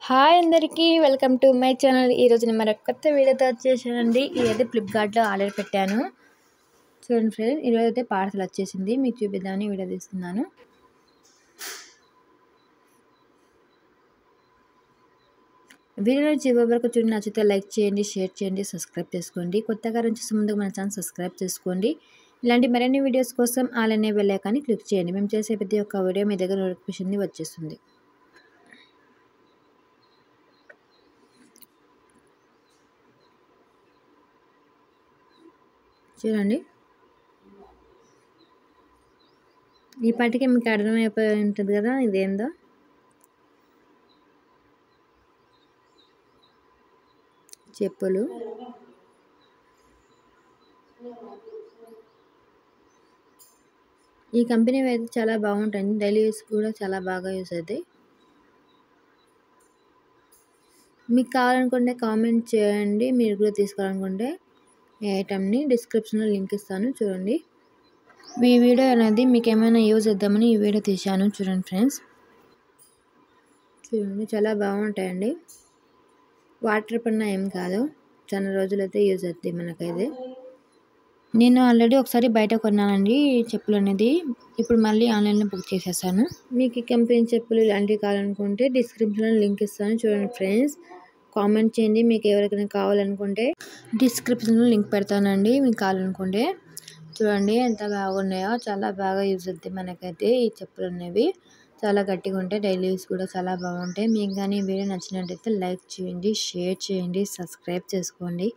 Hi అందరికీ welcome to my channel. ఈరోజు నేను మరొక కొత్త వీడియోతో వచ్చేసానండి. ఇదైతే ఫ్లిప్కార్ట్లో ఆర్డర్ పెట్టాను. చూడండి ఫ్రెండ్స్, ఈరోజు అయితే పార్సల్ వచ్చేసింది. మీకు చూపిద్దామని వీడియో తీస్తున్నాను. వీడియో చివరి వరకు చూడండి. నచ్చితే లైక్ చేయండి, షేర్ చేయండి, సబ్స్క్రైబ్ చేసుకోండి. కొత్తగా చూసే ముందుకు మన ఛానల్ సబ్స్క్రైబ్ చేసుకోండి. ఇలాంటి మరిన్ని వీడియోస్ కోసం ఆల్ అనే బెల్ ఐకాన్ని క్లిక్ చేయండి. మేము చేసే ప్రతి ఒక్క వీడియో మీ దగ్గర నోటిఫికేషన్ వచ్చేస్తుంది. చూడండి, ఈ పాటికి మీకు అర్థమైపోయి ఉంటుంది కదా ఇదేందో. చెప్పులు, ఈ కంపెనీ అయితే చాలా బాగుంటాయి. డైలీ యూస్ కూడా చాలా బాగా యూస్ అవుతాయి. మీకు కావాలనుకుంటే కామెంట్ చేయండి. మీరు కూడా తీసుకోవాలనుకుంటే ఈ ఐటమ్ని డిస్క్రిప్షన్లో లింక్ ఇస్తాను, చూడండి. ఈ వీడియో అనేది మీకు ఏమైనా యూజ్ చేద్దామని ఈ వీడియో తీశాను. చూడండి ఫ్రెండ్స్, చూడండి చాలా బాగుంటాయండి. వాటర్ పడినా ఏం కాదు, చాలా రోజులైతే యూజ్ అవుతాయి మనకైతే. నేను ఆల్రెడీ ఒకసారి బయట కొన్నానండి చెప్పులు అనేది. ఇప్పుడు మళ్ళీ ఆన్లైన్లో బుక్ చేసేసాను. మీకు ఈ కంపెనీ చెప్పులు ఇలాంటివి కావాలనుకుంటే డిస్క్రిప్షన్లో లింక్ ఇస్తాను, చూడండి ఫ్రెండ్స్. కామెంట్ చేయండి. మీకు ఎవరికైనా కావాలనుకుంటే డిస్క్రిప్షన్లో లింక్ పెడతానండి, మీకు కావాలనుకుంటే. చూడండి ఎంత బాగున్నాయో, చాలా బాగా యూజ్ అవుతాయి మనకైతే ఈ చెప్పులు అనేవి. చాలా గట్టిగా ఉంటాయి, డైలీ యూస్ కూడా చాలా బాగుంటాయి. మీకు కానీ వీడియో నచ్చినట్టయితే లైక్ చేయండి, షేర్ చేయండి, సబ్స్క్రైబ్ చేసుకోండి.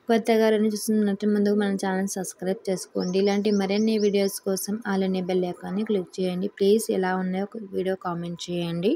కొత్తగా చూస్తున్నట్టు ముందుకు మన ఛానల్ సబ్స్క్రైబ్ చేసుకోండి. ఇలాంటి మరిన్ని వీడియోస్ కోసం ఆల్ అనే బెల్ ఐకాన్ని క్లిక్ చేయండి. ప్లీజ్ ఎలా ఉన్నాయో వీడియో కామెంట్ చేయండి.